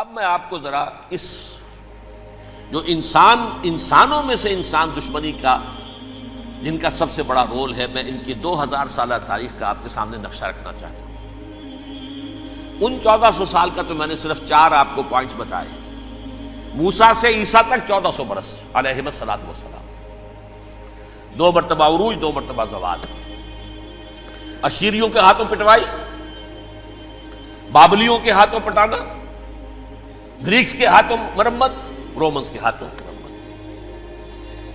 اب میں آپ کو ذرا اس جو انسانوں میں سے انسان دشمنی کا جن کا سب سے بڑا رول ہے، میں ان کی 2000 سالہ تاریخ کا آپ کے سامنے نقشہ رکھنا چاہتا ہوں۔ ان 1400 سال کا تو میں نے صرف 4 آپ کو پوائنٹس بتائے۔ موسیٰ سے عیسیٰ تک 1400 برس علیہ الصلوۃ والسلام، 2 مرتبہ عروج، 2 مرتبہ زوال، اشیریوں کے ہاتھوں پٹوائی، بابلیوں کے ہاتھوں پٹانا، گریکس کے ہاتھوں مرمت، رومنز کے ہاتھوں مرمت۔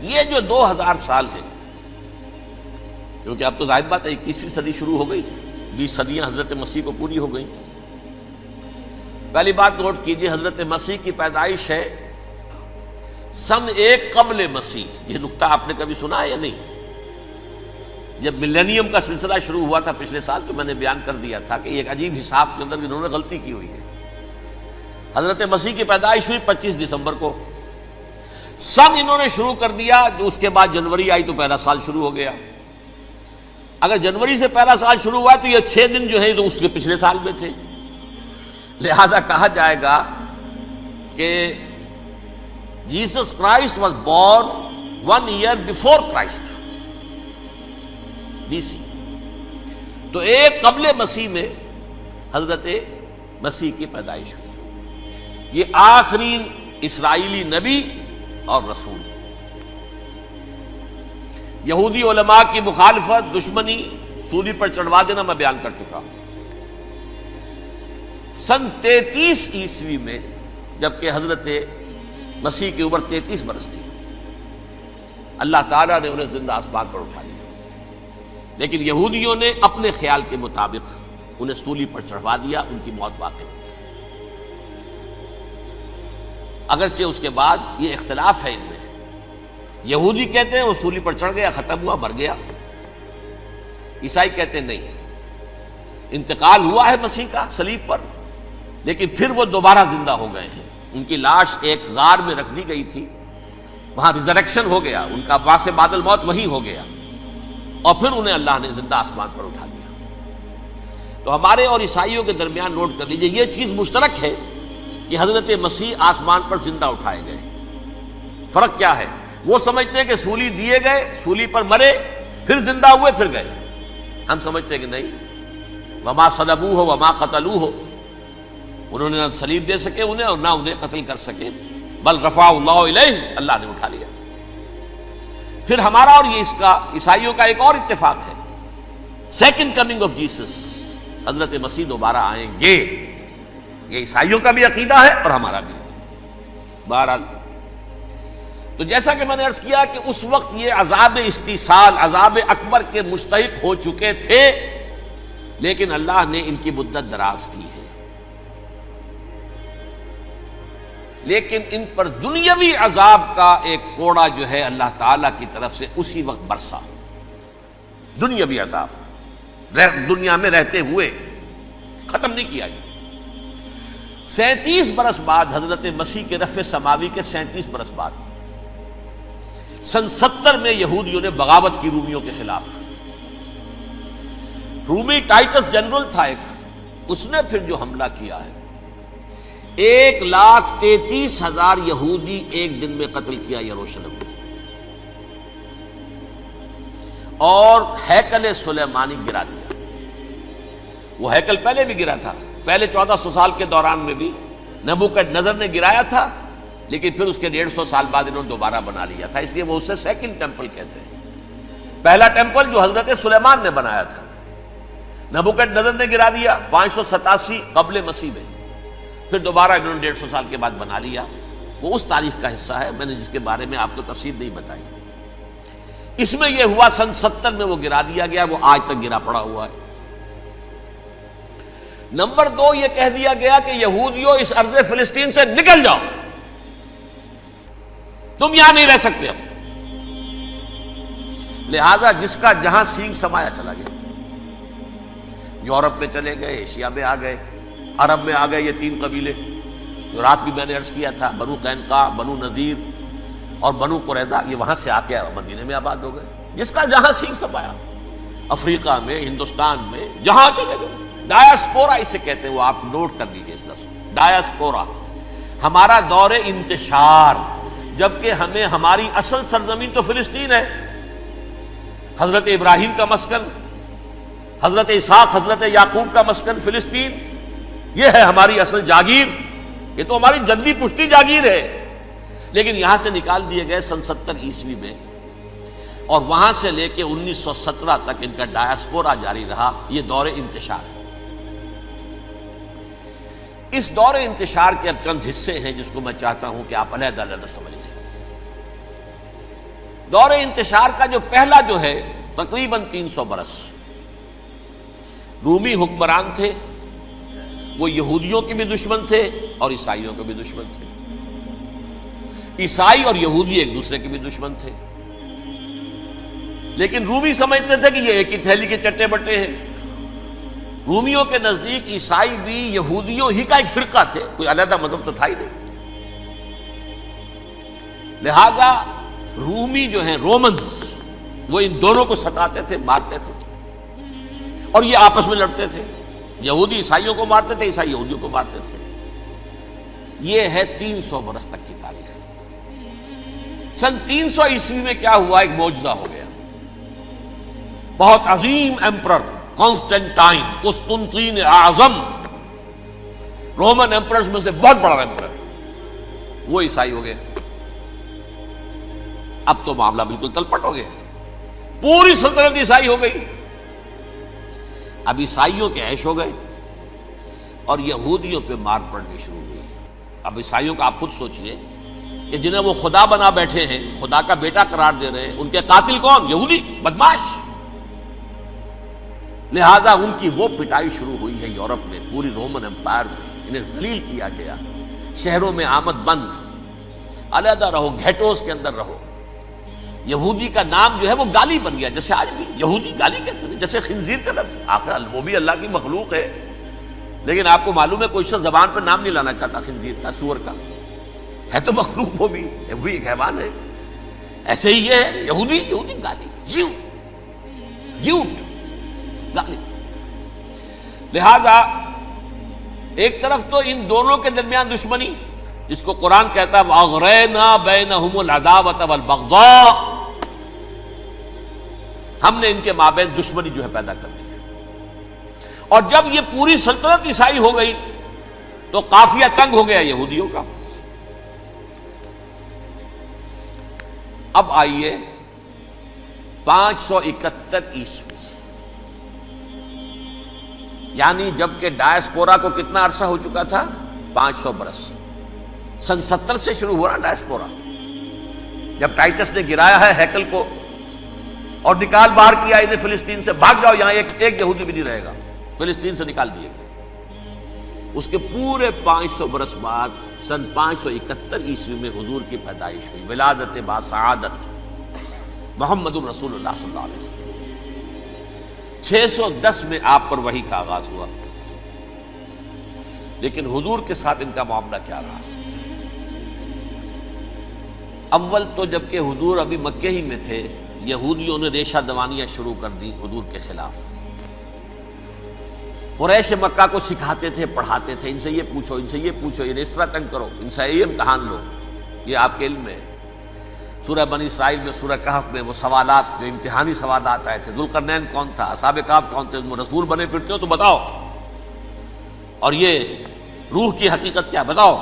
یہ جو 2000 سال ہیں، کیونکہ اب تو ظاہر بات ہے 21ویں صدی شروع ہو گئی، 20 صدیاں حضرت مسیح کو پوری ہو گئی۔ پہلی بات نوٹ کیجئے، حضرت مسیح کی پیدائش ہے سن 1 قبل مسیح۔ یہ نقطہ آپ نے کبھی سنا ہے یا نہیں؟ جب ملینیم کا سلسلہ شروع ہوا تھا پچھلے سال، تو میں نے بیان کر دیا تھا کہ ایک عجیب حساب کے اندر انہوں نے غلطی کی ہوئی ہے۔ حضرت مسیح کی پیدائش ہوئی 25 دسمبر کو، سن انہوں نے شروع کر دیا، جو اس کے بعد جنوری آئی تو پہلا سال شروع ہو گیا۔ اگر جنوری سے پہلا سال شروع ہوا تو یہ 6 دن جو ہے تو اس کے پچھلے سال میں تھے، لہذا کہا جائے گا کہ Jesus Christ was born 1 year before Christ, BC۔ تو 1 قبل مسیح میں حضرت مسیح کی پیدائش ہوئی۔ یہ آخری اسرائیلی نبی اور رسول۔ یہودی علماء کی مخالفت، دشمنی، سولی پر چڑھوا دینا میں بیان کر چکا ہوں۔ سن 33 عیسوی میں، جبکہ حضرت مسیح کی عمر 33 برس تھی، اللہ تعالیٰ نے انہیں زندہ آسمان پر اٹھا لیا، لیکن یہودیوں نے اپنے خیال کے مطابق انہیں سولی پر چڑھوا دیا، ان کی موت واقع ہو گئی۔ اگرچہ اس کے بعد یہ اختلاف ہے ان میں، یہودی کہتے ہیں وہ سولی پر چڑھ گیا، ختم ہوا، مر گیا۔ عیسائی کہتے ہیں نہیں، انتقال ہوا ہے مسیح کا صلیب پر، لیکن پھر وہ دوبارہ زندہ ہو گئے ہیں۔ ان کی لاش ایک غار میں رکھ دی گئی تھی، وہاں ریزریکشن ہو گیا، ان کا باعث بعد الموت وہی ہو گیا، اور پھر انہیں اللہ نے زندہ آسمان پر اٹھا دیا۔ تو ہمارے اور عیسائیوں کے درمیان نوٹ کر لیجئے، یہ چیز مشترک ہے کہ حضرت مسیح آسمان پر زندہ اٹھائے گئے۔ فرق کیا ہے؟ وہ سمجھتے ہیں کہ سولی دیے گئے، سولی پر مرے، پھر زندہ ہوئے، پھر گئے۔ ہم سمجھتے ہیں کہ نہیں، وما صلبوہ وما قتلوہ، انہوں نے نہ صلیب دے سکے انہیں اور نہ انہیں قتل کر سکے، بل رفع اللہ الیہ، اللہ نے اٹھا لیا۔ پھر ہمارا اور یہ اس کا عیسائیوں کا ایک اور اتفاق ہے، سیکنڈ کمنگ آف جیسس، حضرت مسیح دوبارہ آئیں گے۔ یہ عیسائیوں کا بھی عقیدہ ہے اور ہمارا بھی۔ بہرحال تو جیسا کہ میں نے عرض کیا کہ اس وقت یہ عذاب استیصال، عذاب اکبر کے مستحق ہو چکے تھے، لیکن اللہ نے ان کی مدت دراز کی ہے، لیکن ان پر دنیاوی عذاب کا ایک کوڑا جو ہے اللہ تعالیٰ کی طرف سے اسی وقت برسا۔ دنیاوی عذاب دنیا میں رہتے ہوئے ختم نہیں کیا۔ 37 برس بعد، حضرت مسیح کے رفع سماوی کے 37 برس بعد، سن 70 میں یہودیوں نے بغاوت کی رومیوں کے خلاف۔ رومی ٹائٹس جنرل تھا ایک، اس نے پھر جو حملہ کیا ہے، 1,33,000 یہودی ایک دن میں قتل کیا یروشلم میں، اور ہیکل سلیمانی گرا دیا۔ وہ ہیکل پہلے بھی گرا تھا، پہلے 1400 سال کے دوران میں بھی نبوکڈنیزر نے گرایا تھا، لیکن پھر اس کے 150 سال بعد انہوں نے دوبارہ بنا لیا تھا، اس لیے وہ اسے سیکنڈ ٹیمپل کہتے ہیں۔ پہلا ٹیمپل جو حضرت سلیمان نے بنایا تھا، نبوکڈنیزر نے گرا دیا 587 قبل مسیح میں، پھر دوبارہ انہوں نے 150 سال کے بعد بنا لیا۔ وہ اس تاریخ کا حصہ ہے، میں نے جس کے بارے میں آپ کو تفصیل نہیں بتائی۔ اس میں یہ ہوا سن 70 میں وہ گرا دیا گیا، وہ آج تک گرا پڑا ہوا ہے۔ نمبر 2، یہ کہہ دیا گیا کہ یہودیوں اس ارض فلسطین سے نکل جاؤ، تم یہاں نہیں رہ سکتے اب۔ لہذا جس کا جہاں سینگ سمایا چلا گیا، یورپ میں چلے گئے، ایشیا میں آ گئے، عرب میں آ گئے، یہ 3 قبیلے جو رات بھی میں نے عرض کیا تھا، بنو قینقاع، بنو نذیر اور بنو قریظہ، یہ وہاں سے آ کے مدینے میں آباد ہو گئے۔ جس کا جہاں سینگ سمایا، افریقہ میں، ہندوستان میں، جہاں چلے گئے، ڈایاسپورا اسے کہتے ہیں، وہ آپ نوٹ کر لیجیے اس لفظ کو، ڈایاسپورا، ہمارا دور انتشار، جبکہ ہمیں ہماری اصل سرزمین تو فلسطین ہے، حضرت ابراہیم کا مسکن، حضرت اسحاق حضرت یعقوب کا مسکن فلسطین، یہ ہے ہماری اصل جاگیر، یہ تو ہماری جدی پشتی جاگیر ہے، لیکن یہاں سے نکال دیے گئے سن 70 عیسوی میں، اور وہاں سے لے کے 1917 تک ان کا ڈایاسپورا جاری رہا۔ یہ دور انتشار ہے۔ اس دور انتشار کے اب چند حصے ہیں جس کو میں چاہتا ہوں کہ آپ علیحدہ علیحدہ سمجھ لیں۔ دور انتشار کا جو پہلا جو ہے تقریباً 300 برس، رومی حکمران تھے، وہ یہودیوں کے بھی دشمن تھے اور عیسائیوں کے بھی دشمن تھے، عیسائی اور یہودی ایک دوسرے کے بھی دشمن تھے، لیکن رومی سمجھتے تھے کہ یہ ایک ہی تھیلی کے چٹے بٹے ہیں۔ رومیوں کے نزدیک عیسائی بھی یہودیوں ہی کا ایک فرقہ تھے، کوئی علیحدہ مذہب تو تھا ہی نہیں، لہذا رومی جو ہیں رومنز وہ ان دونوں کو ستاتے تھے، مارتے تھے، اور یہ آپس میں لڑتے تھے، یہودی عیسائیوں کو مارتے تھے، عیسائی یہودیوں کو مارتے تھے۔ یہ ہے 300 برس تک کی تاریخ۔ سن 300 عیسوی میں کیا ہوا؟ ایک معجزہ ہو گیا۔ بہت عظیم ایمپرر کانسٹینٹائن، قسطنطین اعظم، رومن ایمپررز میں سے بہت بڑا ایمپرر، وہ عیسائی ہو گئے۔ اب تو معاملہ بالکل تلپٹ ہو گیا، پوری سلطنت عیسائی ہو گئی۔ اب عیسائیوں کے عیش ہو گئے اور یہودیوں پہ مار پڑنی شروع ہوئی۔ اب عیسائیوں کا آپ خود سوچئے کہ جنہیں وہ خدا بنا بیٹھے ہیں، خدا کا بیٹا قرار دے رہے ہیں، ان کے قاتل کون؟ یہودی بدماش۔ لہذا ان کی وہ پٹائی شروع ہوئی ہے یورپ میں، پوری رومن امپائر میں انہیں ذلیل کیا گیا، شہروں میں آمد بند، علیحدہ رہو، گھیٹوز کے اندر رہو۔ یہودی کا نام جو ہے وہ گالی بن گیا، جیسے آج بھی یہودی گالی کہتے ہیں، جیسے خنزیر کا لفظ، آخر وہ بھی اللہ کی مخلوق ہے، لیکن آپ کو معلوم ہے کوئی شخص زبان پر نام نہیں لانا چاہتا خنزیر کا، سور کا، ہے تو مخلوق، وہ بھی ایک حیوان ہے۔ ایسے ہی یہ ہے یہودی گالی، جیوٹ گالی۔ لہذا ایک طرف تو ان دونوں کے درمیان دشمنی، جس کو قرآن کہتا ہے وَأَغْرَيْنَا بَيْنَهُمُ الْعَدَاوَةَ وَالْبَغْضَاءَ، ہم نے ان کے مابین دشمنی جو ہے پیدا کر دی ہے۔ اور جب یہ پوری سلطنت عیسائی ہو گئی تو قافیہ تنگ ہو گیا یہودیوں کا۔ اب آئیے 571 عیسوی، یعنی جب کہ ڈایاسپورا کو کتنا عرصہ ہو چکا تھا؟ 500 برس۔ سن 70 سے شروع ہوا نا ڈایاسپورا، جب ٹائٹس نے گرایا ہے ہیکل کو اور نکال باہر کیا انہیں فلسطین سے، بھاگ جاؤ یہاں ایک یہودی بھی نہیں رہے گا، فلسطین سے نکال دیے گئے۔ اس کے پورے 500 برس بعد سن 571 عیسوی میں حضور کی پیدائش ہوئی، ولادت با سعادت محمد رسول اللہ صلی اللہ علیہ وسلم۔ 610 میں آپ پر وحی کا آغاز ہوا، لیکن حضور کے ساتھ ان کا معاملہ کیا رہا؟ اول تو جبکہ حضور ابھی مکے ہی میں تھے، یہودیوں نے ریشہ دوانیاں شروع کر دی حضور کے خلاف۔ قریش مکہ کو سکھاتے تھے، پڑھاتے تھے، ان سے یہ پوچھو، ان سے یہ پوچھو، انہیں اس طرح تنگ کرو، ان سے یہ امتحان لو، یہ آپ کے علم میں ہے۔ سورہ بنی اسرائیل میں، سورہ کہف میں وہ سوالات، جو امتحانی سوالات آئے تھے، ذوالقرنین کون تھا، اصحاب کہف کون تھے، تم رسول بنے پھرتے ہو تو بتاؤ، اور یہ روح کی حقیقت کیا بتاؤ۔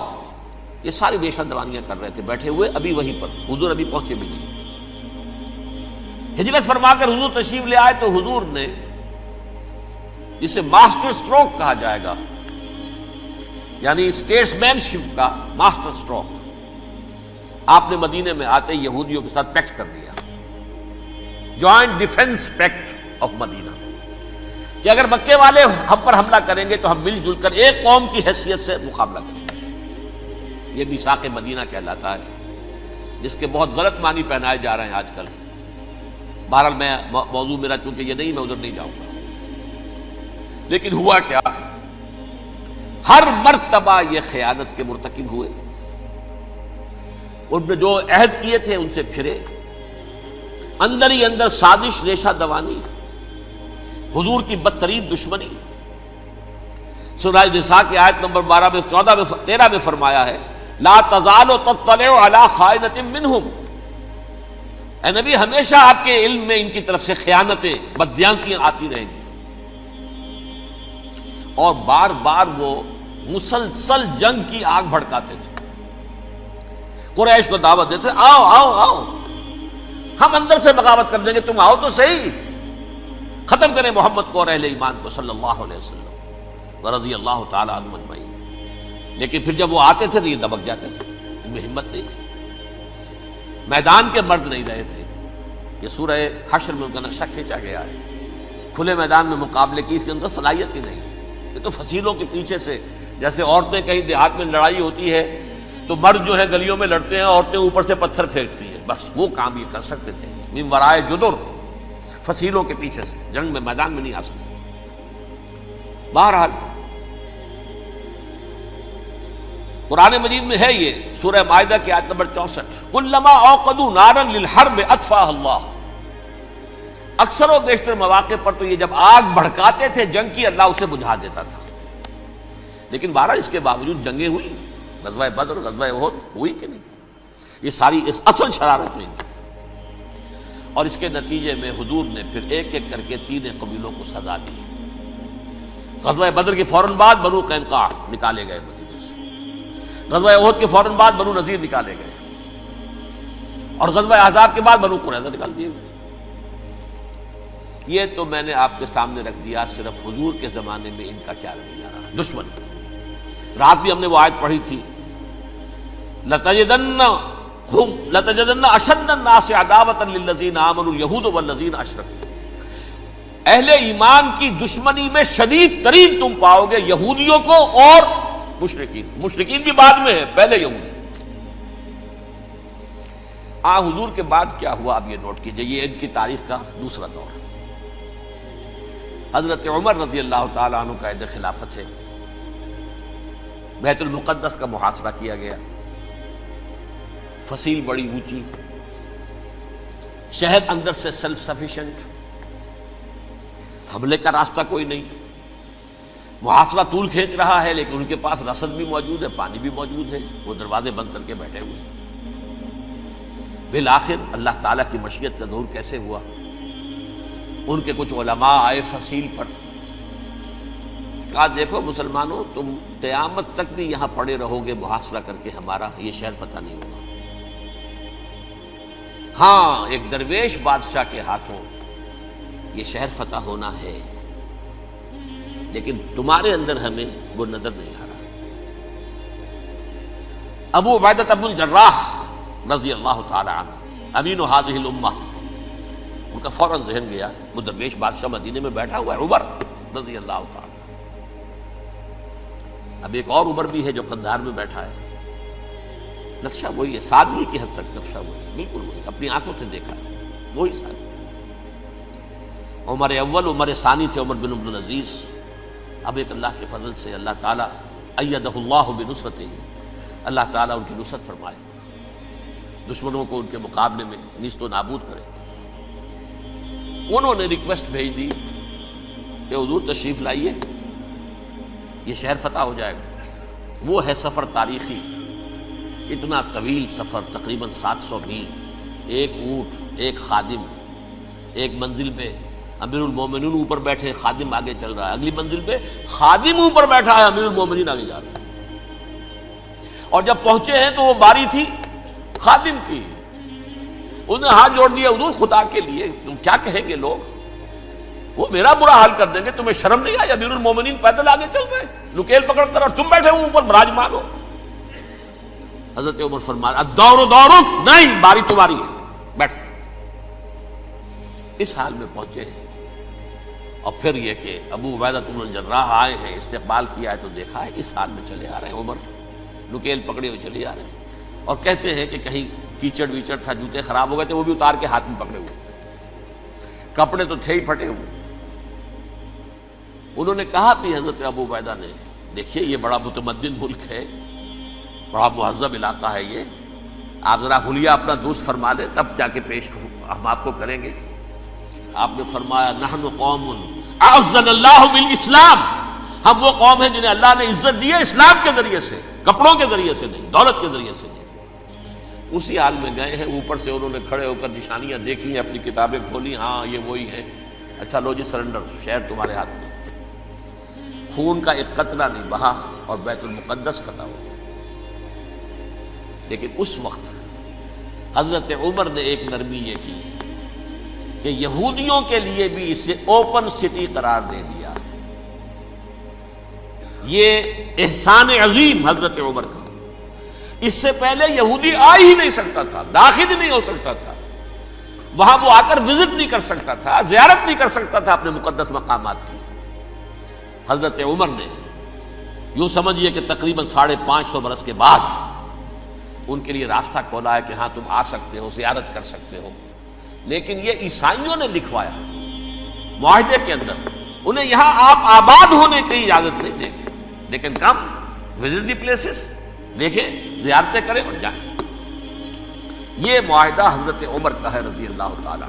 یہ ساری ریشہ دوانیاں کر رہے تھے بیٹھے ہوئے، ابھی وہیں پر حضور ابھی پہنچے بھی نہیں۔ ہجرت فرما کر حضور تشریف لے آئے تو حضور نے، جسے ماسٹر سٹروک کہا جائے گا، یعنی اسٹیٹس مین شپ کا ماسٹر سٹروک، آپ نے مدینے میں آتے یہودیوں کے ساتھ پیکٹ کر دیا، جوائنٹ ڈیفنس پیکٹ آف مدینہ، کہ اگر مکے والے ہم پر حملہ کریں گے تو ہم مل جل کر ایک قوم کی حیثیت سے مقابلہ کریں گے۔ یہ میثاق مدینہ کہلاتا ہے، جس کے بہت غلط معنی پہنائے جا رہے ہیں آج کل۔ بہرحال میں موضوع میرا چونکہ یہ نہیں، میں ادھر نہیں جاؤں گا، لیکن ہوا کیا؟ ہر مرتبہ یہ خیانت کے مرتکب ہوئے، ان نے جو عہد کیے تھے ان سے پھرے، اندر ہی اندر سازش، ریشہ دوانی، حضور کی بدترین دشمنی۔ سورہ نساء کی آیت نمبر 12 میں 14 میں 13 میں فرمایا ہے لا تزال تطلع علی خائنۃ منہم، اے نبی ہمیشہ آپ کے علم میں ان کی طرف سے خیانتیں، بددیانتیاں آتی رہیں گی. اور بار بار وہ مسلسل جنگ کی آگ بھڑکاتے تھے. قریش کو دعوت دیتے، آؤ آؤ آؤ ہم اندر سے بغاوت کر دیں گے، تم آؤ تو صحیح، ختم کریں محمد کو اور اہل ایمان کو صلی اللہ علیہ وسلم ورضی اللہ تعالی عنہم اجمعین. لیکن پھر جب وہ آتے تھے تو یہ دبک جاتے تھے، ان میں ہمت نہیں تھی. میدان کے مرد نہیں رہے تھے. یہ سورہ حشر میں ان کا نقشہ کھینچا گیا ہے. کھلے میدان میں مقابلے کی اس کے اندر صلاحیت ہی نہیں. یہ تو فصیلوں کے پیچھے سے، جیسے عورتیں کہیں دیہات میں لڑائی ہوتی ہے تو مرد جو ہے گلیوں میں لڑتے ہیں، عورتیں اوپر سے پتھر پھینکتی ہیں، بس وہ کام یہ کر سکتے تھے. من ورائے جدر، فصیلوں کے پیچھے سے، جنگ میں میدان میں نہیں آ سکتے. بہرحال قرآن مجید میں ہے یہ سورہ مائدہ کی آیت نمبر 64، کلما اوقدوا نارا للحرب اطفاها اللہ. اکثر و بیشتر مواقع پر تو یہ جب آگ بھڑکاتے تھے جنگ کی، اللہ اسے بجھا دیتا تھا. لیکن بہرحال اس کے باوجود جنگیں ہوئی، غزوہ بدر، غزوہ احد ہوئی کہ نہیں؟ یہ ساری اس اصل شرارت ہوئی. اور اس کے نتیجے میں حضور نے پھر ایک ایک کر کے 3 قبیلوں کو سزا دی. غزوہ بدر کے فوراً بعد بنو قینقاع نکالے گئے مدینے سے، غزوہ احد کے فوراً بعد بنو نذیر نکالے گئے، اور غزوہ احزاب کے بعد بنو قریظہ نکال دیے گئے. یہ تو میں نے آپ کے سامنے رکھ دیا صرف حضور کے زمانے میں ان کا کیا رویہ رہا. دشمن، رات بھی ہم نے وہ آیت پڑھی تھی، لَتَجِدَنَّ أَشَدَّ النَّاسِ عَدَاوَةً لِلَّذِينَ آمَنُوا الْيَهُودُ وَالَّذِينَ أَشْرَكُوا. اہل ایمان کی دشمنی میں شدید ترین تم پاؤ گے یہودیوں کو اور مشرکین. مشرکین بھی بعد میں ہے، پہلے یہودی. حضور کے بعد کیا ہوا اب یہ نوٹ کیجئے، یہ ان کی تاریخ کا دوسرا دور. حضرت عمر رضی اللہ تعالیٰ عنہ قائد خلافت ہے. بیت المقدس کا محاصرہ کیا گیا، فصیل بڑی اونچی، شہر اندر سے سیلف سفیشینٹ، حملے کا راستہ کوئی نہیں. محاصرہ طول کھینچ رہا ہے لیکن ان کے پاس رسد بھی موجود ہے، پانی بھی موجود ہے، وہ دروازے بند کر کے بیٹھے ہوئے ہیں. بالآخر اللہ تعالیٰ کی مشیت کا ظہور کیسے ہوا؟ ان کے کچھ علماء آئے فصیل پر، کہا دیکھو مسلمانوں، تم قیامت تک بھی یہاں پڑے رہو گے محاصرہ کر کے، ہمارا یہ شہر فتح نہیں ہوگا. ہاں ایک درویش بادشاہ کے ہاتھوں یہ شہر فتح ہونا ہے، لیکن تمہارے اندر ہمیں وہ نظر نہیں آ رہا. ابو عبیدہ بن الجراح رضی اللہ تعالی عنہ، امین هذه الامہ، ان کا فوراً ذہن گیا وہ درویش بادشاہ مدینے میں بیٹھا ہوا ہے عمر رضی اللہ تعالی. اب ایک اور عمر بھی ہے جو قندھار میں بیٹھا ہے. نقشہ وہی ہے، سادگی کی حد تک نقشہ وہی ہے، بالکل وہی، اپنی آنکھوں سے دیکھا ہے وہی سادگی. عمر اول، عمر ثانی تھے عمر بن عبد العزیز. اب ایک اللہ کے فضل سے اللہ تعالیٰ ایدہ اللہ بنصرتہ، اللہ تعالیٰ ان کی نصرت فرمائے، دشمنوں کو ان کے مقابلے میں نیست و نابود کرے. انہوں نے ریکویسٹ بھیج دی کہ حضور تشریف لائیے، یہ شہر فتح ہو جائے گا. وہ ہے سفر تاریخی، اتنا طویل سفر، تقریباً 700 میل، ایک اونٹ، ایک خادم، ایک منزل پہ امیر المومنین اوپر بیٹھے، خادم آگے چل رہا ہے، اگلی منزل پہ خادم اوپر بیٹھا ہے، امیر المومنین آگے جا رہا ہے. اور جب پہنچے ہیں تو وہ باری تھی خادم کی. انہوں نے ہاتھ جوڑ دیا، حضور خدا کے لیے تم کیا کہیں گے لوگ، وہ میرا برا حال کر دیں گے، تمہیں شرم نہیں آئی؟ امیر المومنین پیدل آگے چل رہے ہیں نکیل پکڑ کر، اور تم بیٹھے ہو اوپر براجمان ہو. حضرت عمر فرمایا الدور دورک، نہیں باری تمہاری ہے، بیٹھ. اس حال میں پہنچے ہیں. اور پھر یہ کہ ابو عبیدہ بن الجراح آئے ہیں، استقبال کیا ہے تو دیکھا ہے اس حال میں چلے آ رہے ہیں. عمر نکیل پکڑے ہوئے چلے آ رہے ہیں، اور کہتے ہیں کہ کہیں کیچڑ ویچڑ تھا، جوتے خراب ہو گئے تھے، وہ بھی اتار کے ہاتھ میں پکڑے ہوئے، کپڑے تو تھے ہی پھٹے ہوئے. انہوں نے کہا بھی حضرت ابو عبیدہ نے، دیکھیے یہ بڑا متمدن ملک ہے، بڑا مہذب علاقہ ہے یہ، آپ ذرا حلیہ اپنا دوست فرما لیں تب جا کے پیش ہم آپ کو کریں گے. آپ نے فرمایا نحن قوم اعزنا اللہ بالاسلام، ہم وہ قوم ہیں جنہیں اللہ نے عزت دی ہے اسلام کے ذریعے سے، کپڑوں کے ذریعے سے نہیں، دولت کے ذریعے سے نہیں۔ اسی حال میں گئے ہیں، اوپر سے انہوں نے کھڑے ہو کر نشانیاں دیکھی ہیں، اپنی کتابیں کھولی، ہاں یہ وہی ہے، اچھا لو جی سرنڈر، شہر تمہارے ہاتھ میں۔ خون کا ایک قطرہ نہیں بہا اور بیت المقدس فتح ہو گیا۔ لیکن اس وقت حضرت عمر نے ایک نرمی یہ کی کہ یہودیوں کے لیے بھی اسے اوپن سٹی قرار دے دیا۔ یہ احسان عظیم حضرت عمر کا، اس سے پہلے یہودی آ ہی نہیں سکتا تھا، داخل ہی نہیں ہو سکتا تھا، وہاں وہ آ کر وزٹ نہیں کر سکتا تھا، زیارت نہیں کر سکتا تھا اپنے مقدس مقامات کی۔ حضرت عمر نے یوں سمجھیے کہ تقریباً 550 برس کے بعد ان کے لیے راستہ کھولا ہے کہ ہاں تم آ سکتے ہو، زیارت کر سکتے ہو۔ لیکن یہ عیسائیوں نے لکھوایا معاہدے کے اندر، انہیں یہاں آپ آباد ہونے کی اجازت نہیں دیں گے، لیکن کم وزٹ دی پلیسز، دیکھیں زیارتیں کریں اور جائیں۔ یہ معاہدہ حضرت عمر کا ہے رضی اللہ تعالیٰ،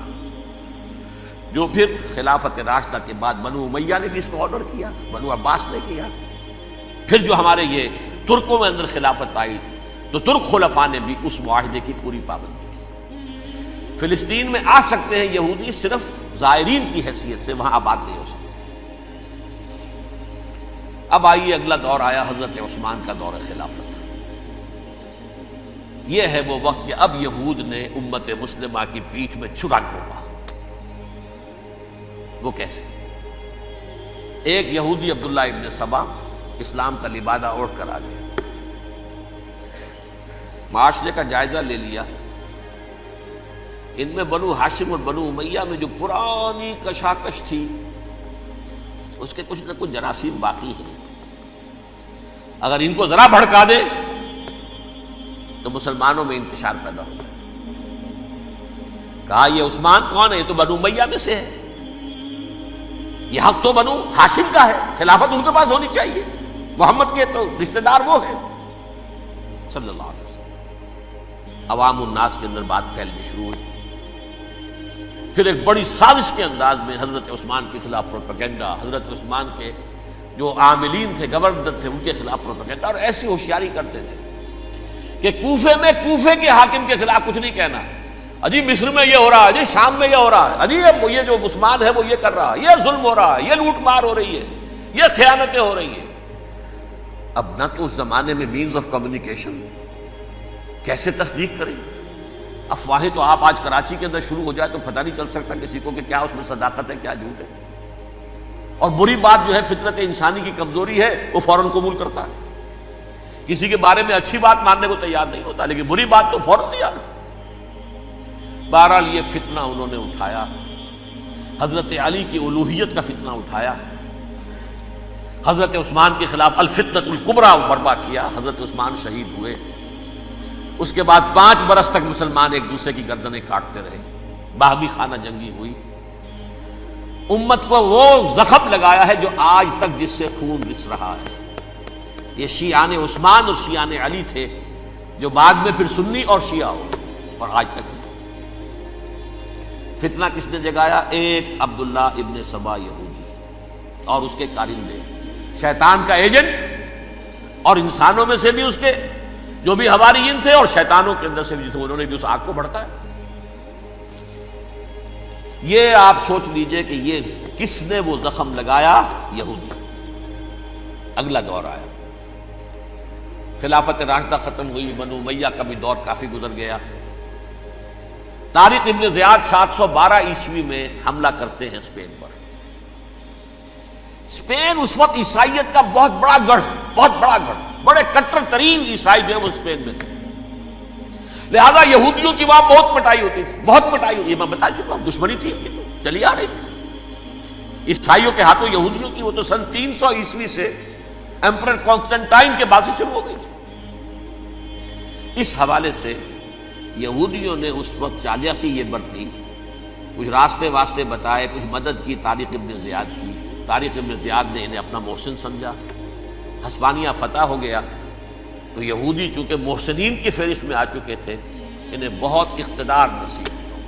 جو پھر خلافت راشدہ کے بعد بنو امیہ نے بھی اس کو آنر کیا، بنو عباس نے کیا۔ پھر جو ہمارے یہ ترکوں میں اندر خلافت آئی تو ترک خلفاء نے بھی اس معاہدے کی پوری پابندی کی۔ فلسطین میں آ سکتے ہیں یہودی صرف زائرین کی حیثیت سے، وہاں آباد نہیں ہو سکتے۔ اب آئیے اگلا دور آیا حضرت عثمان کا دور خلافت۔ یہ ہے وہ وقت کہ اب یہود نے امت مسلمہ کی پیٹھ میں چھرا گھونپا۔ وہ کیسے؟ ایک یہودی عبداللہ ابن سبا اسلام کا لبادہ اوڑھ کر آ گیا، معاشرے کا جائزہ لے لیا، ان میں بنو ہاشم اور بنو امیہ میں جو پرانی کشاکش تھی اس کے کچھ نہ کچھ جراثیم باقی ہیں، اگر ان کو ذرا بھڑکا دے تو مسلمانوں میں انتشار پیدا ہو جائے۔ کہا یہ عثمان کون ہے؟ یہ تو بنو امیہ میں سے ہے، یہ حق تو بنو ہاشم کا ہے، خلافت ان کے پاس ہونی چاہیے، محمد کے تو رشتہ دار وہ ہیں صلی اللہ علیہ وسلم۔ عوام الناس کے اندر بات پھیلنی شروع ہوئی۔ پھر ایک بڑی سازش کے انداز میں حضرت عثمان کے خلاف پروپیگنڈا، حضرت عثمان کے جو عاملین تھے، گورنر تھے، ان کے خلاف پروپیگنڈا، اور ایسی ہوشیاری کرتے تھے کہ کوفے میں کوفے کے حاکم کے خلاف کچھ نہیں کہنا، اجی مصر میں یہ ہو رہا ہے، اجی شام میں یہ ہو رہا ہے، اجی یہ جو عثمان ہے وہ یہ کر رہا ہے، یہ ظلم ہو رہا ہے، یہ لوٹ مار ہو رہی ہے، یہ خیانتیں ہو رہی ہیں۔ اب نہ تو اس زمانے میں مینز آف کمیونیکیشن، کیسے تصدیق کریں؟ افواہیں تو آپ آج کراچی کے اندر شروع ہو جائے تو پتہ نہیں چل سکتا کسی کو کہ کیا اس میں صداقت ہے کیا جھوٹ ہے، اور بری بات جو ہے فطرت انسانی کی کمزوری ہے وہ فوراً قبول کرتا ہے، کسی کے بارے میں اچھی بات ماننے کو تیار نہیں ہوتا، لیکن بری بات تو فوراً تیار۔ بہرحال یہ فتنہ انہوں نے اٹھایا، حضرت علی کی الوہیت کا فتنہ اٹھایا، حضرت عثمان کے خلاف الفتنۃ الکبریٰ برپا کیا، حضرت عثمان شہید ہوئے۔ اس کے بعد 5 برس تک مسلمان ایک دوسرے کی گردنیں کاٹتے رہے، باہمی خانہ جنگی ہوئی، امت کو وہ زخم لگایا ہے جو آج تک جس سے خون رس رہا ہے۔ یہ شیعان عثمان اور شیعان علی تھے جو بعد میں پھر سنی اور شیعہ ہو، اور آج تک فتنہ کس نے جگایا؟ ایک عبداللہ ابن سبا یہودی اور اس کے کارندے، شیطان کا ایجنٹ، اور انسانوں میں سے بھی اس کے جو بھی حواریین تھے اور شیطانوں کے اندر سے بھی تھے، انہوں نے بھی اس آگ کو بھڑکایا۔ یہ آپ سوچ لیجئے کہ یہ کس نے وہ زخم لگایا؟ یہودی۔ اگلا دور آیا، خلافت راشدہ ختم ہوئی، بنو امیہ کا بھی دور کافی گزر گیا۔ طارق ابن زیاد 712 عیسوی میں حملہ کرتے ہیں اسپین پر۔ اسپین اس وقت عیسائیت کا بہت بڑا گڑھ، بڑے کٹر ترین عیسائی جو ہے وہ اسپین میں تھے، لہذا یہودیوں کی وہاں بہت پٹائی ہوتی تھی، یہ میں بتا چکا ہوں، دشمنی تھی، یہ تو چلی آ رہی تھی عیسائیوں کے ہاتھوں یہودیوں کی، وہ تو سن 300 عیسوی سے ایمپرر کانسٹنٹائن کے بعد سے شروع ہو گئی تھی۔ اس حوالے سے یہودیوں نے اس وقت چالاکی یہ برتی، کچھ راستے واسطے بتائے، کچھ مدد کی طارق ابن زیاد کی۔ طارق ابن زیاد نے انہیں اپنا محسن سمجھا، ہسپانیہ فتح ہو گیا تو یہودی چونکہ محسنین کی فہرست میں آ چکے تھے، انہیں بہت اقتدار نصیب ہوا،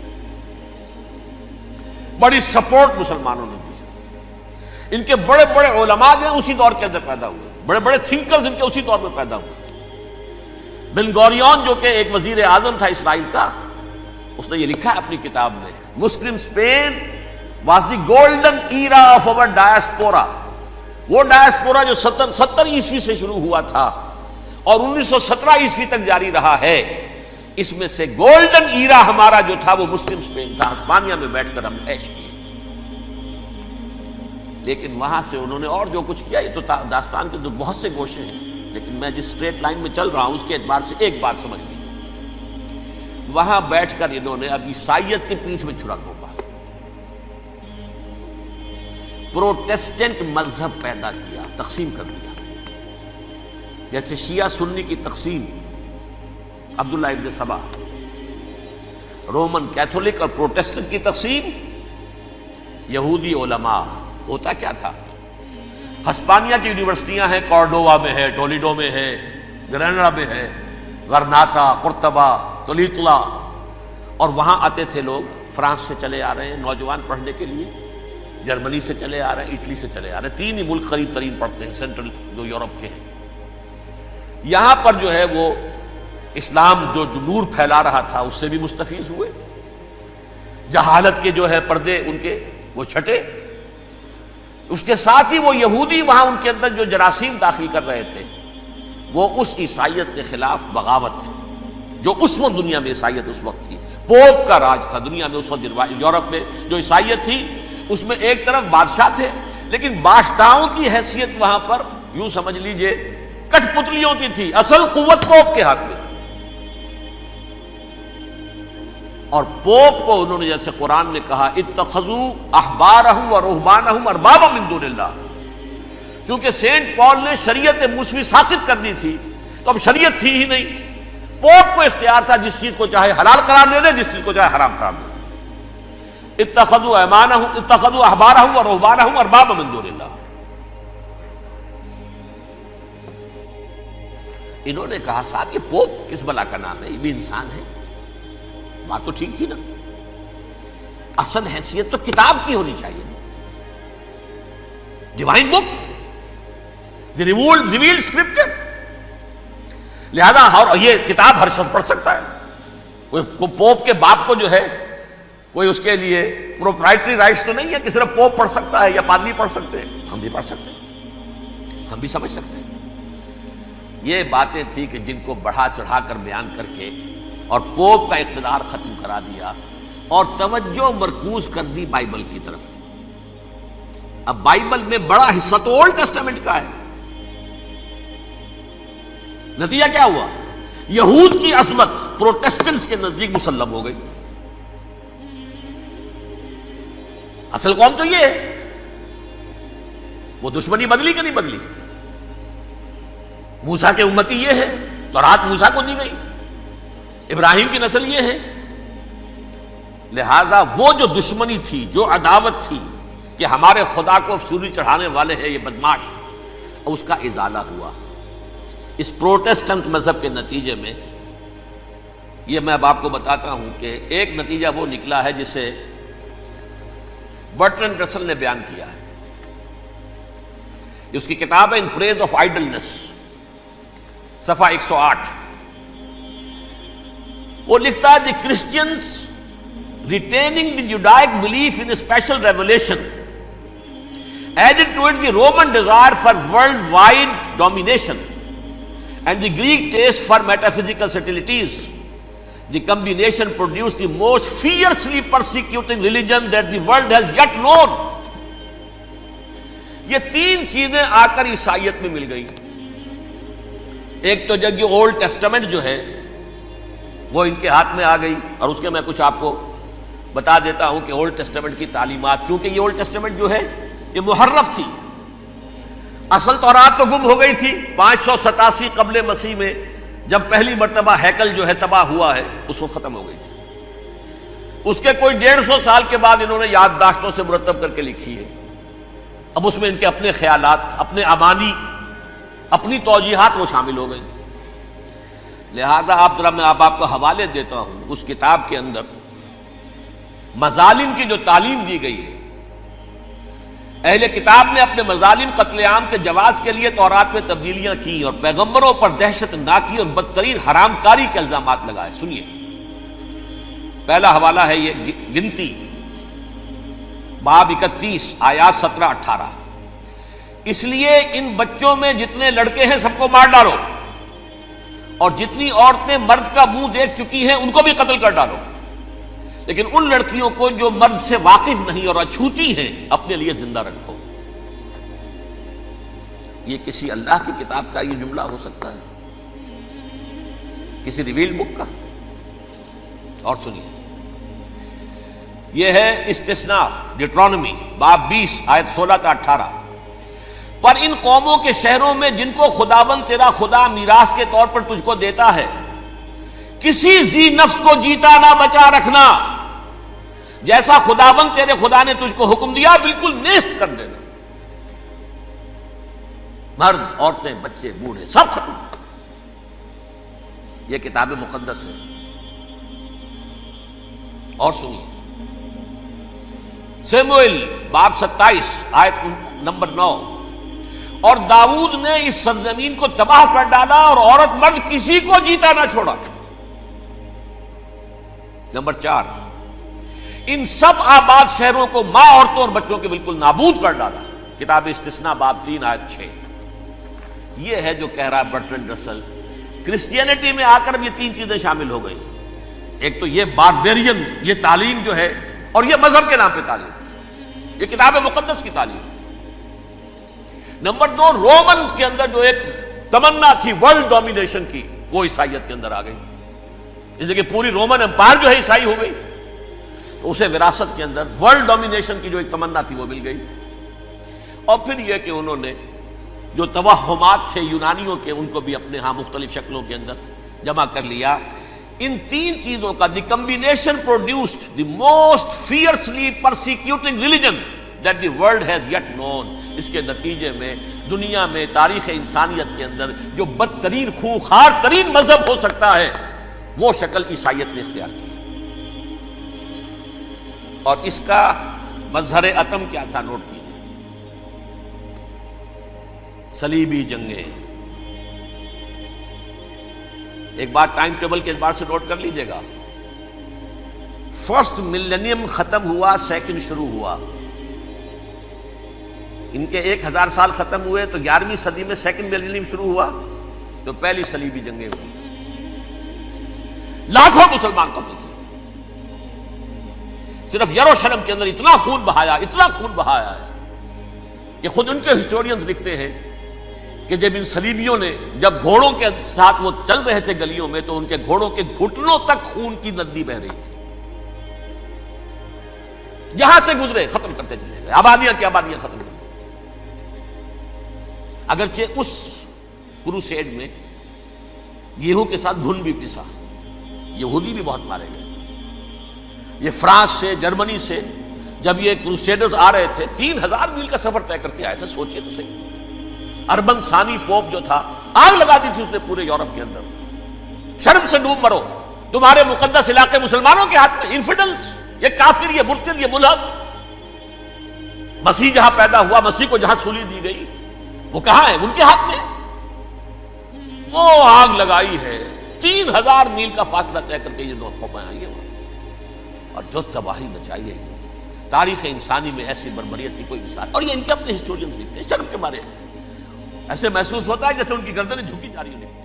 بڑی سپورٹ مسلمانوں نے دی۔ ان کے بڑے بڑے علماء جو ہیں اسی دور کے اندر پیدا ہوئے، بڑے بڑے تھنکرز ان کے اسی دور میں پیدا ہوئے۔ بن گوریون جو کہ ایک وزیر اعظم تھا اسرائیل کا، اس نے یہ لکھا ہے اپنی کتاب میں، Muslim Spain was the golden era of our diaspora. وہ ڈائسپورا جو 70 عیسوی سے شروع ہوا تھا اور 1917 عیسوی تک جاری رہا ہے، اس میں سے گولڈن ایرا ہمارا جو تھا وہ مسلم اسپین تھا۔ ہسپانیہ میں بیٹھ کر ہم عیش کیے، لیکن وہاں سے انہوں نے اور جو کچھ کیا، یہ تو داستان کے بہت سے گوشے ہیں، لیکن میں جس اسٹریٹ لائن میں چل رہا ہوں اس کے اعتبار سے ایک بات سمجھ لیجیے، وہاں بیٹھ کر انہوں نے اب عیسائیت کی پیٹھ میں چھرا گھونپا، پروٹیسٹنٹ مذہب پیدا کیا، تقسیم کر دیا، جیسے شیعہ سنی کی تقسیم، عبداللہ ابن سبا، رومن کیتھولک اور پروٹیسٹنٹ کی تقسیم، یہودی علماء۔ ہوتا کیا تھا، ہسپانیہ کی یونیورسٹیاں ہیں، کارڈووا میں ہے، ٹولیڈو میں ہے، گریناڈا میں ہے، غرناطہ، قرطبہ، تولیتلا، اور وہاں آتے تھے لوگ، فرانس سے چلے آ رہے ہیں نوجوان پڑھنے کے لیے، جرمنی سے چلے آ رہے ہیں، اٹلی سے چلے آ رہے ہیں، 3 ہی ملک قریب ترین پڑھتے ہیں سینٹرل جو یورپ کے ہیں۔ یہاں پر جو ہے وہ اسلام جو نور پھیلا رہا تھا اس سے بھی مستفیض ہوئے، جہالت کے جو ہے پردے ان کے وہ چھٹے، اس کے ساتھ ہی وہ یہودی وہاں ان کے اندر جو جراثیم داخل کر رہے تھے وہ اس عیسائیت کے خلاف بغاوت تھی، جو اس وقت دنیا میں عیسائیت اس وقت تھی، پوپ کا راج تھا دنیا میں اس وقت۔ یورپ میں جو عیسائیت تھی اس میں ایک طرف بادشاہ تھے، لیکن بادشاہوں کی حیثیت وہاں پر یوں سمجھ لیجئے کٹ پتلیوں کی تھی، اصل قوت پوپ کے ہاتھ میں تھی۔ اور پوپ کو انہوں نے جیسے قرآن نے کہا اتخذوا احبارهم ورهبانهم اربابا من دون اللہ، کیونکہ سینٹ پال نے شریعت موسوی ساقط کر دی تھی تو اب شریعت تھی ہی نہیں، پوپ کو اختیار تھا جس چیز کو چاہے حلال قرار دے دے، جس چیز کو چاہے حرام قرار دے دے۔ اتخذوا احبارهم ورهبانهم اربابا من دون اللہ۔ انہوں نے کہا صاحب یہ پوپ کس بلا کا نام ہے، یہ بھی انسان ہے، بات تو ٹھیک تھی نا، اصل حیثیت تو کتاب کی ہونی چاہیے، ڈیوائن بک، دی ریویلڈ اسکرپچر، لہذا یہ کتاب ہر شخص پڑھ سکتا ہے، کوئی پوپ کے باپ کو جو ہے کوئی اس کے لیے پروپرائٹری رائٹس تو نہیں ہے کہ صرف پوپ پڑھ سکتا ہے یا پادری پڑھ سکتے ہیں، ہم بھی پڑھ سکتے ہیں، ہم بھی سمجھ سکتے ہیں۔ یہ باتیں تھی کہ جن کو بڑھا چڑھا کر بیان کر کے اور پوپ کا اقتدار ختم کرا دیا اور توجہ مرکوز کر دی بائبل کی طرف۔ اب بائبل میں بڑا حصہ تو اولڈ ٹیسٹامنٹ کا ہے، نتیجہ کیا ہوا، یہود کی عظمت پروٹیسٹنٹس کے نزدیک مسلم ہو گئی۔ اصل قوم تو یہ ہے، وہ دشمنی بدلی کہ نہیں بدلی، موسیٰ کے امتی یہ ہے، تورات موسیٰ کو دی گئی، ابراہیم کی نسل یہ ہے، لہذا وہ جو دشمنی تھی، جو عداوت تھی کہ ہمارے خدا کو سوری چڑھانے والے ہیں یہ بدماش، اس کا ازالہ ہوا اس پروٹیسٹنٹ مذہب کے نتیجے میں۔ یہ میں اب آپ کو بتاتا ہوں کہ ایک نتیجہ وہ نکلا ہے جسے برٹرنڈ رسل نے بیان کیا ہے، اس کی کتاب ہے ان پریز آف آئیڈلنس، صفحہ 108۔ وہ لکھتا ہے the Christians retaining the Judaic belief in special revelation added to it the Roman desire for worldwide domination and the Greek taste for metaphysical subtleties. The combination produced the most fiercely persecuting religion that the world has yet known. یہ 3 چیزیں آ کر عیسائیت میں مل گئی۔ ایک تو جب یہ اولڈ ٹیسٹامنٹ جو ہے وہ ان کے ہاتھ میں آ گئی، اور اس کے میں کچھ آپ کو بتا دیتا ہوں کہ اولڈ ٹیسٹامنٹ کی تعلیمات، کیونکہ یہ اولڈ ٹیسٹامنٹ جو ہے یہ محرف تھی، اصل تورات تو گم ہو گئی تھی 587 قبل مسیح میں، جب پہلی مرتبہ ہیکل جو ہے تباہ ہوا ہے اس وقت ختم ہو گئی تھی۔ اس کے کوئی 150 سال کے بعد انہوں نے یادداشتوں سے مرتب کر کے لکھی ہے، اب اس میں ان کے اپنے خیالات، اپنے امانی، اپنی توجیحات وہ شامل ہو گئی۔ لہذا میں آپ کو حوالے دیتا ہوں، اس کتاب کے اندر مظالم کی جو تعلیم دی گئی ہے، اہل کتاب نے اپنے مظالم قتل عام کے جواز کے لیے تورات میں تبدیلیاں کی اور پیغمبروں پر دہشت ناکی اور بدترین حرام کاری کے الزامات لگائے. سنیے، پہلا حوالہ ہے یہ گنتی باب 31 آیات 17-18. اس لیے ان بچوں میں جتنے لڑکے ہیں سب کو مار ڈالو، اور جتنی عورتیں مرد کا منہ دیکھ چکی ہیں ان کو بھی قتل کر ڈالو، لیکن ان لڑکیوں کو جو مرد سے واقف نہیں اور اچھوتی ہیں اپنے لیے زندہ رکھو. یہ کسی اللہ کی کتاب کا یہ جملہ ہو سکتا ہے؟ کسی ریویل بک کا؟ اور سنیے، یہ ہے استثناء ڈیٹرانومی باب 20 آیت 16-18. پر ان قوموں کے شہروں میں جن کو خداوند تیرا خدا میراث کے طور پر تجھ کو دیتا ہے، کسی ذی نفس کو جیتا نہ بچا رکھنا، جیسا خداوند تیرے خدا نے تجھ کو حکم دیا بالکل نیست کر دینا. مرد، عورتیں، بچے، بوڑھے سب ختم. یہ کتاب مقدس ہے. اور سنیے، سموئیل باب 27 آیت نمبر 9. اور داؤد نے اس سرزمین کو تباہ کر ڈالا اور عورت مرد کسی کو جیتا نہ چھوڑا. نمبر 4، ان سب آباد شہروں کو ماں، عورتوں اور بچوں کے بالکل نابود کر ڈالا. کتاب استثناء باب 3 آیت 6. یہ ہے جو کہہ رہا ہے برٹرنڈ رسل، کرسچینٹی میں آ کر اب یہ تین چیزیں شامل ہو گئی. ایک تو یہ باربیرین یہ تعلیم جو ہے، اور یہ مذہب کے نام پہ تعلیم، یہ کتاب مقدس کی تعلیم. نمبر 2، رومنز کے اندر جو ایک تمنا تھی ورلڈ ڈومینیشن کی، وہ عیسائیت کے اندر آ گئی. اس لیے کہ پوری رومن امپائر جو ہے عیسائی ہو گئی، تو اسے وراثت کے اندر ورلڈ ڈومینیشن کی جو ایک تمنا تھی وہ مل گئی. اور پھر یہ کہ انہوں نے جو توہمات تھے یونانیوں کے، ان کو بھی اپنے ہاں مختلف شکلوں کے اندر جمع کر لیا. ان تین چیزوں کا the combination produced the most fiercely persecuting religion that the world has yet known. اس کے نتیجے میں دنیا میں تاریخ انسانیت کے اندر جو بدترین خوخار ترین مذہب ہو سکتا ہے وہ شکل عیسائیت نے اختیار کی. اور اس کا مظہر عتم کیا تھا؟ نوٹ کیجیے، صلیبی جنگیں. ایک بات ٹائم ٹیبل کے اعتبار سے نوٹ کر لیجئے گا. فرسٹ ملینیم ختم ہوا، سیکنڈ شروع ہوا. ان کے 1000 سال ختم ہوئے تو 11ویں صدی میں سیکنڈ ملینیم شروع ہوا، تو پہلی صلیبی جنگیں ہوئی. لاکھوں مسلمان قتل کیے. صرف یروشلم کے اندر اتنا خون بہایا ہے کہ خود ان کے ہسٹورینز لکھتے ہیں کہ جب ان صلیبیوں نے جب گھوڑوں کے ساتھ وہ چل رہے تھے گلیوں میں، تو ان کے گھوڑوں کے گھٹنوں تک خون کی ندی بہ رہی تھی. جہاں سے گزرے ختم کرتے چلے گئے، آبادیاں کی آبادیاں ختم کر. اگرچہ اس کروسیڈ میں گیہوں کے ساتھ گھن بھی پیسا، یہودی بھی بہت مارے گئے. یہ فرانس سے، جرمنی سے جب یہ کروسیڈرز آ رہے تھے، 3000 میل کا سفر طے کر کے آئے تھے. سوچئے تو صحیح. اربن ثانی پوپ جو تھا، آگ لگا دی تھی اس نے پورے یورپ کے اندر. شرم سے ڈوب مرو، تمہارے مقدس علاقے مسلمانوں کے ہاتھ میں. انفیڈلز، یہ کافر، یہ مرتد، یہ ملحد. مسیح جہاں پیدا ہوا، مسیح کو جہاں سولی دی گئی، وہ کہاں ہے؟ ان کے ہاتھ میں. وہ آگ لگائی ہے، 3000 میل کا فاصلہ طے کر کے یہ لوگ قومیں آئی ہیں، اور جو تباہی مچائی ہے. تاریخ انسانی میں ایسی بربریت کی کوئی مثال. اور یہ ان کے اپنے ہسٹورینز لکھتے ہیں. شرم کے مارے ایسے محسوس ہوتا ہے جیسے ان کی گردنیں جھکی جا رہی ہیں.